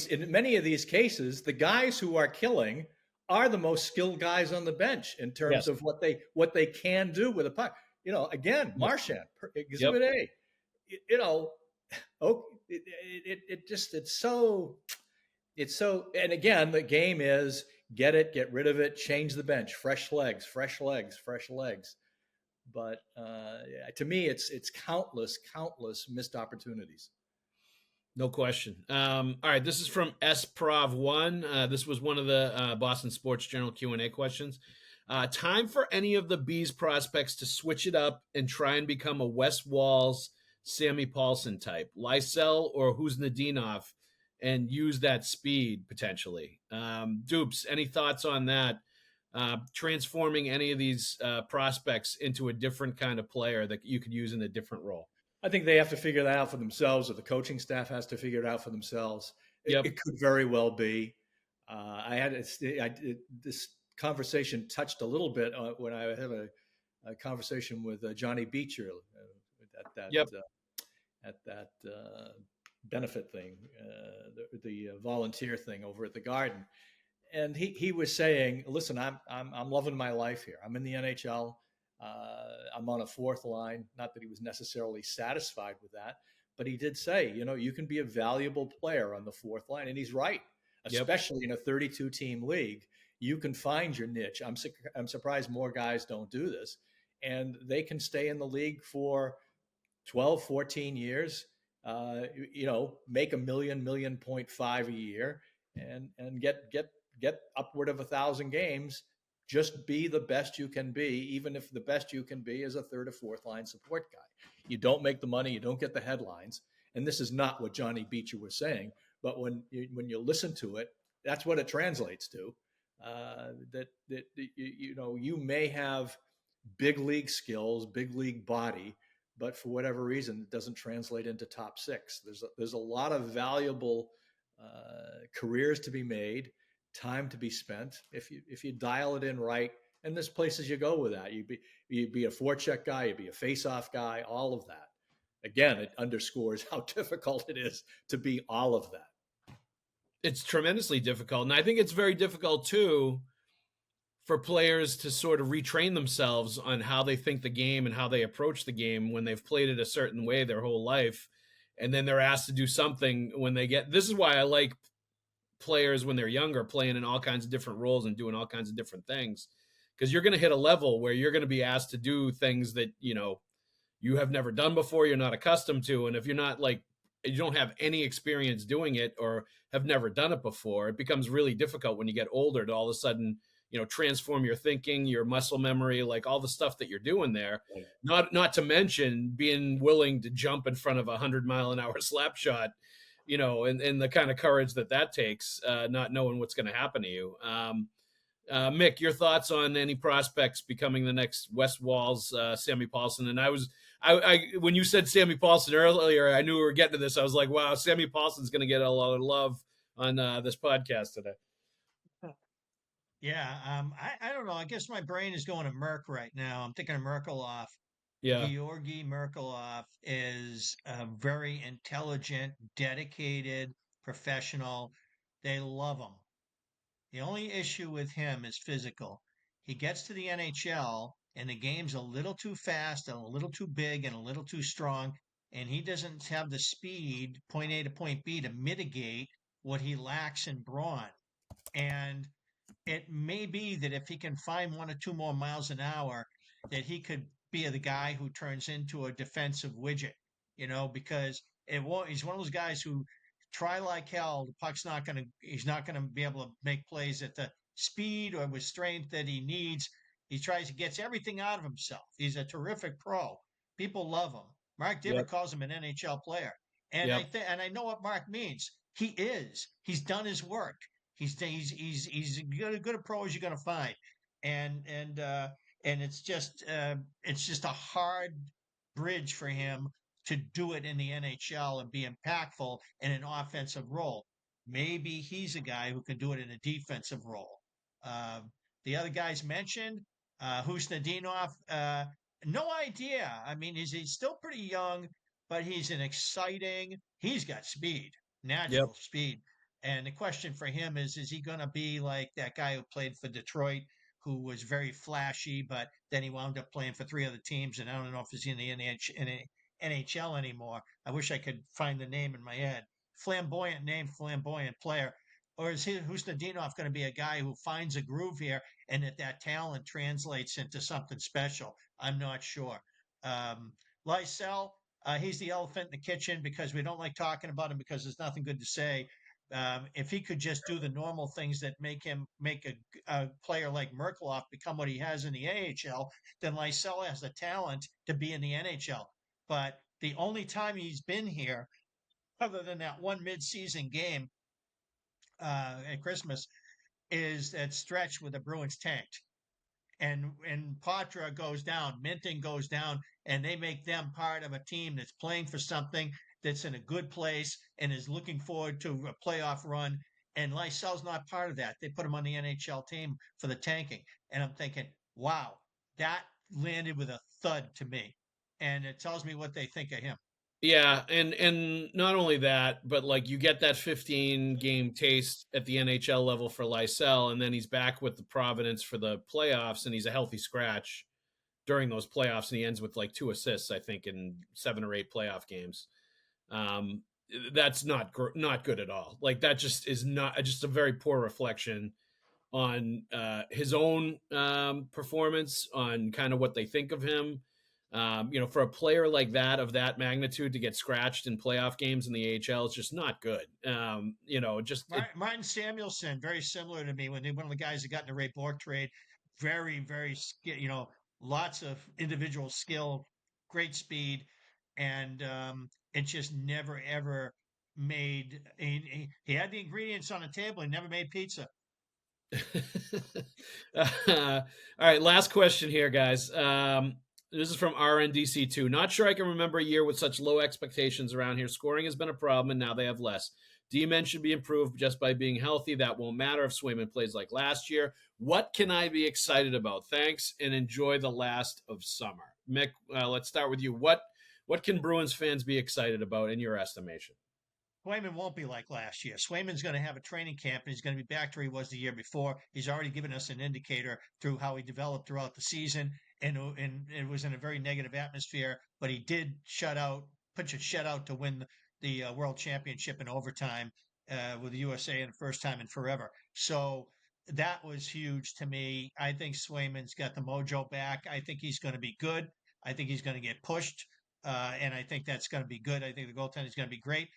in many of these cases, the guys who are killing are the most skilled guys on the bench in terms of what they can do with a puck. Again, Marchand, Exhibit A. It's so, and again, the game is get rid of it, change the bench, fresh legs. But to me, it's countless missed opportunities. No question. All right, this is from SProv1. This was one of the Boston Sports Journal Q&A questions. Time for any of the Bees prospects to switch it up and try and become a Wes Walz, Sammy Paulson type, Lysell or Kuznetsov, and use that speed potentially. Dupes, any thoughts on that? Transforming any of these prospects into a different kind of player that you could use in a different role? I think they have to figure that out for themselves, or the coaching staff has to figure it out for themselves. It could very well be. This conversation touched a little bit when I had a conversation with Johnny Beecher at that benefit thing, the volunteer thing over at the Garden. And he was saying, listen, I'm loving my life here. I'm in the NHL. I'm on a fourth line. Not that he was necessarily satisfied with that, but he did say, you can be a valuable player on the fourth line. And he's right, especially in a 32-team league. You can find your niche. I'm surprised more guys don't do this. And they can stay in the league for 12, 14 years, make $1 million, $1.5 million a year and get upward of 1,000 games. Just be the best you can be, even if the best you can be is a third or fourth line support guy. You don't make the money, you don't get the headlines. And this is not what Johnny Beecher was saying, but when you listen to it, that's what it translates to. You may have big league skills, big league body, but for whatever reason, it doesn't translate into top six. There's a lot of valuable careers to be made, time to be spent if you dial it in right. And there's places you go with that. You'd be a forecheck guy, you'd be a face-off guy, all of that. Again, it underscores how difficult it is to be all of that. It's tremendously difficult. And I think it's very difficult too for players to sort of retrain themselves on how they think the game and how they approach the game when they've played it a certain way their whole life. And then they're asked to do something when they get, this is why I like players when they're younger playing in all kinds of different roles and doing all kinds of different things. Because you're going to hit a level where you're going to be asked to do things that, you have never done before, you're not accustomed to. And if you're not like, you don't have any experience doing it or have never done it before, it becomes really difficult when you get older to all of a sudden, transform your thinking, your muscle memory, like all the stuff that you're doing there. Not to mention being willing to jump in front of 100-mile-an-hour slap shot, and the kind of courage that takes, not knowing what's going to happen to you. Mick, your thoughts on any prospects becoming the next West Walls, Sammy Paulson? And I when you said Sammy Paulson earlier, I knew we were getting to this. I was like, wow, Sammy Paulson's going to get a lot of love on this podcast today. Yeah, I don't know. I guess my brain is going to Merck right now. I'm thinking of Merkelhoff. Yeah. Georgi Merkelhoff is a very intelligent, dedicated professional. They love him. The only issue with him is physical. He gets to the NHL and the game's a little too fast and a little too big and a little too strong, and he doesn't have the speed, point A to point B, to mitigate what he lacks in brawn. And it may be that if he can find 1 or 2 more miles an hour, that he could be the guy who turns into a defensive widget, because he's one of those guys who try like hell. The puck's he's not going to be able to make plays at the speed or with strength that he needs. He gets everything out of himself. He's a terrific pro. People love him. Mark Divert calls him an NHL player. And I know what Mark means. He's done his work. He's good a pro as you're going to find, and it's just a hard bridge for him to do it in the NHL and be impactful in an offensive role. Maybe he's a guy who can do it in a defensive role. The other guys mentioned, Husnadinov, no idea. I mean, he's still pretty young, but he's he's got speed, natural speed. And the question for him is he going to be like that guy who played for Detroit, who was very flashy, but then he wound up playing for 3 other teams, and I don't know if he's in the NHL anymore. I wish I could find the name in my head. Flamboyant name, flamboyant player. Or is Husnadinov going to be a guy who finds a groove here and that talent translates into something special? I'm not sure. Lysell, he's the elephant in the kitchen because we don't like talking about him because there's nothing good to say. If he could just do the normal things that make a player like Merkelhoff become what he has in the AHL, then Lysell has the talent to be in the NHL. But the only time he's been here, other than that one midseason game at Christmas, is that stretch where the Bruins tanked. And Patra goes down, Minton goes down, and they make them part of a team that's playing for something, that's in a good place and is looking forward to a playoff run. And Lysell's not part of that. They put him on the NHL team for the tanking. And I'm thinking, wow, that landed with a thud to me. And it tells me what they think of him. Yeah, and not only that, but like you get that 15-game taste at the NHL level for Lysell, and then he's back with the Providence for the playoffs, and he's a healthy scratch during those playoffs, and he ends with like 2 assists, I think, in 7 or 8 playoff games. That's not good at all. Like that just is not just a very poor reflection on his own performance, on kind of what they think of him. For a player like that of that magnitude to get scratched in playoff games in the AHL is just not good. Martin Samuelsson, very similar to me when one of the guys that got in the Ray Bork trade, very, very, lots of individual skill, great speed, and it just never ever made. He had the ingredients on the table. He never made pizza. All right, last question here, guys. This is from RNDC2. Not sure I can remember a year with such low expectations around here. Scoring has been a problem, and now they have less. D-men should be improved just by being healthy. That won't matter if Swayman plays like last year. What can I be excited about? Thanks, and enjoy the last of summer. Mick, let's start with you. What can Bruins fans be excited about in your estimation? Swayman won't be like last year. Swayman's going to have a training camp and he's going to be back to where he was the year before. He's already given us an indicator through how he developed throughout the season, and it was in a very negative atmosphere. But he did punch a shutout to win the World Championship in overtime with the USA in the first time in forever. So that was huge to me. I think Swayman's got the mojo back. I think he's going to be good. I think he's going to get pushed. And I think that's going to be good. I think the goaltending is going to be great.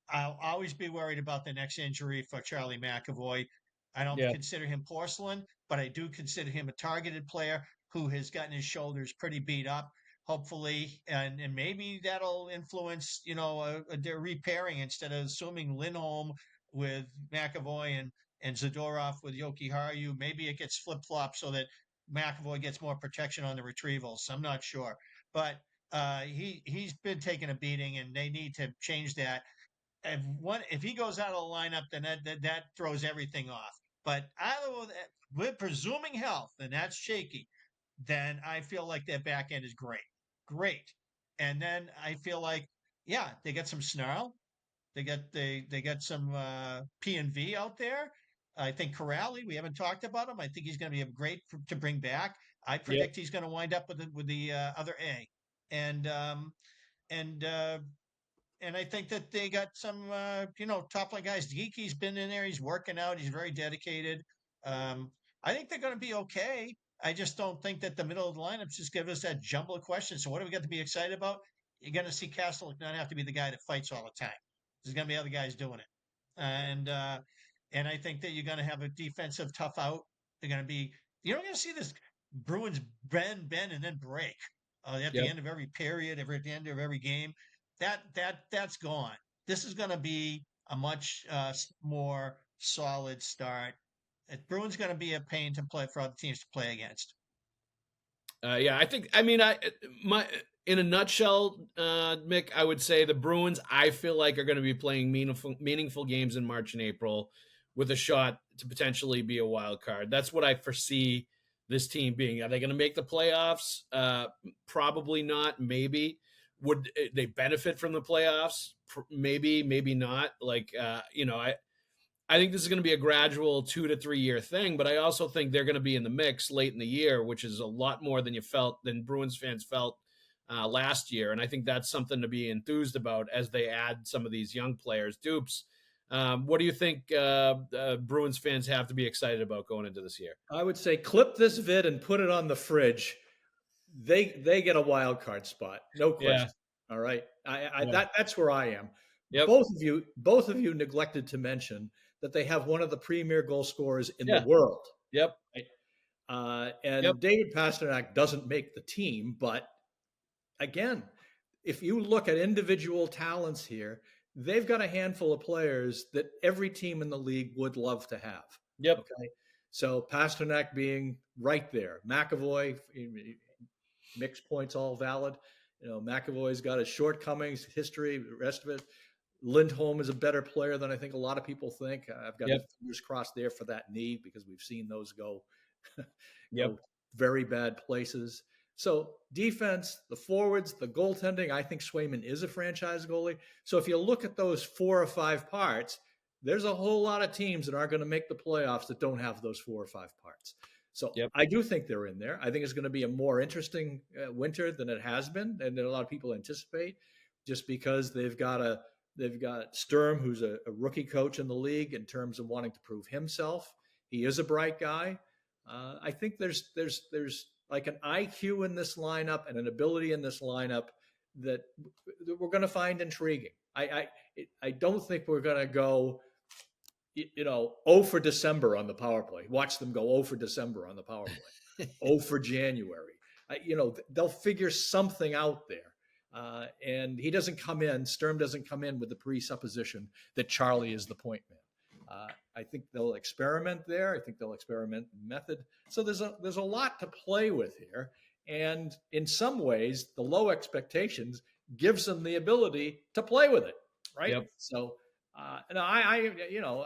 I'll always be worried about the next injury for Charlie McAvoy. I don't Yeah. consider him porcelain, but I do consider him a targeted player who has gotten his shoulders pretty beat up. Hopefully, and maybe that'll influence, their repairing instead of assuming Lindholm with McAvoy and Zadorov with Yoki Haru. Maybe it gets flip flop so that McAvoy gets more protection on the retrievals. I'm not sure, but he's been taking a beating, and they need to change that. If he goes out of the lineup, then that throws everything off. But with presuming health, and that's shaky, then I feel like their back end is great. And then I feel like, yeah, they got some snarl. They got some P and V out there. I think Corrali, we haven't talked about him. I think he's going to be great to bring back. I predict he's going to wind up with the other A, and and uh, and I think that they got some top line guys. Geeky's been in there. He's working out. He's very dedicated. I think they're going to be okay. I just don't think that the middle of the lineups just give us that jumble of questions. So what do we got to be excited about? You're going to see Castle not have to be the guy that fights all the time. There's going to be other guys doing it, and I think that you're going to have a defensive tough out. They're going to be. You're not going to see this Bruins bend, and then break at the end of every period, at the end of every game. That's gone. This is going to be a much more solid start. Bruins going to be a pain to play for other teams to play against. I think. I mean, in a nutshell, Mick, I would say the Bruins, I feel like, are going to be playing meaningful games in March and April with a shot to potentially be a wild card. That's what I foresee this team being. Are they going to make the playoffs? Probably not. Maybe. Would they benefit from the playoffs? Maybe, maybe not. I think this is going to be a gradual 2 to 3 year thing, but I also think they're going to be in the mix late in the year, which is a lot more than Bruins fans felt last year. And I think that's something to be enthused about as they add some of these young players. Dupes, what do you think Bruins fans have to be excited about going into this year? I would say clip this vid and put it on the fridge. They get a wild card spot, no question. Yeah. All right, that's where I am. Yep. Both of you neglected to mention that they have one of the premier goal scorers in the world. Yep. And David Pastrnak doesn't make the team, but again, if you look at individual talents here, they've got a handful of players that every team in the league would love to have. Yep. Okay. So Pastrnak being right there, McAvoy, Mick's points all valid. McAvoy's got his shortcomings, history, the rest of it. Lindholm is a better player than I think a lot of people think. I've got fingers crossed there for that knee because we've seen those go very bad places. So defense, the forwards, the goaltending, I think Swayman is a franchise goalie. So if you look at those 4 or 5 parts, there's a whole lot of teams that aren't going to make the playoffs that don't have those 4 or 5 parts. So I do think they're in there. I think it's going to be a more interesting winter than it has been, and that a lot of people anticipate, just because they've got Sturm, who's a rookie coach in the league in terms of wanting to prove himself. He is a bright guy. I think there's like an IQ in this lineup and an ability in this lineup that we're going to find intriguing. I don't think we're going to go 0 for December on the power play. Watch them go 0 for December on the power play, 0 for January. They'll figure something out there. And he doesn't come in, Sturm doesn't come in with the presupposition that Charlie is the point man. I think they'll experiment there. I think they'll experiment in method. So there's a lot to play with here. And in some ways, the low expectations gives them the ability to play with it, right? Yep. So, and I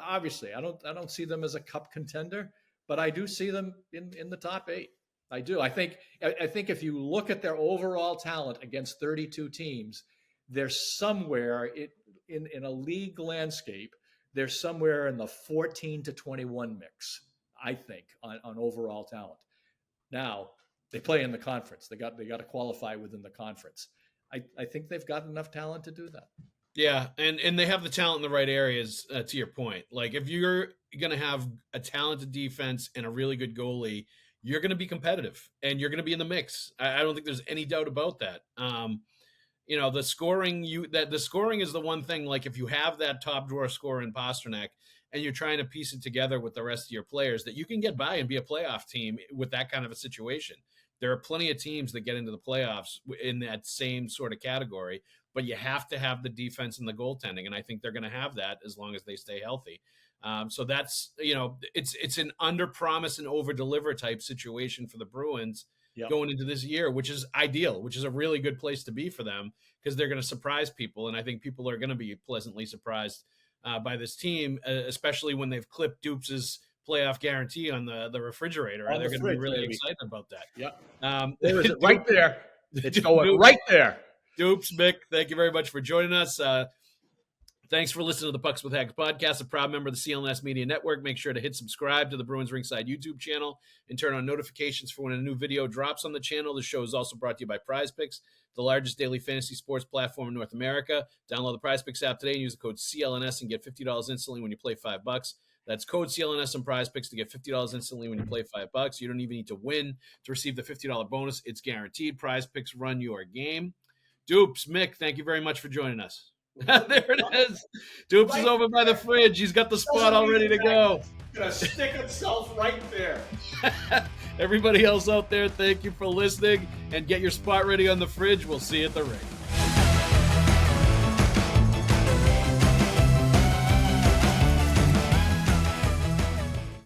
obviously I don't see them as a cup contender, but I do see them in the top 8. I do. I think if you look at their overall talent against 32 teams, they're somewhere in a league landscape. They're somewhere in the 14 to 21 mix, I think, on overall talent. Now they play in the conference. They got to qualify within the conference. I think they've got enough talent to do that. Yeah, and they have the talent in the right areas, to your point. Like, if you're going to have a talented defense and a really good goalie, you're going to be competitive, and you're going to be in the mix. I don't think there's any doubt about that. The scoring is the one thing. Like, if you have that top drawer scorer in Pastrnak and you're trying to piece it together with the rest of your players, that you can get by and be a playoff team with that kind of a situation. There are plenty of teams that get into the playoffs in that same sort of category, but you have to have the defense and the goaltending, and I think they're going to have that as long as they stay healthy. So that's, it's an under promise and over deliver type situation for the Bruins going into this year, which is ideal, which is a really good place to be for them, because they're going to surprise people. And I think people are going to be pleasantly surprised by this team, especially when they've clipped Dupes' playoff guarantee on the refrigerator. They're going to be really excited about that. Yeah. There is it right there. It's going right there. Dupes, Mick, thank you very much for joining us. Thanks for listening to the Pucks with Haggs podcast, a proud member of the CLNS Media Network. Make sure to hit subscribe to the Bruins Rinkside YouTube channel and turn on notifications for when a new video drops on the channel. The show is also brought to you by PrizePicks, the largest daily fantasy sports platform in North America. Download the PrizePicks app today and use the code CLNS and get $50 instantly when you play $5. That's code CLNS on PrizePicks to get $50 instantly when you play $5. You don't even need to win to receive the $50 bonus. It's guaranteed. PrizePicks, run your game. Dupes, Mick, thank you very much for joining us. There it is. Dupes is over by the fridge. He's got the spot all ready to go. It's going to stick itself right there. Everybody else out there, thank you for listening, and get your spot ready on the fridge. We'll see you at the rink.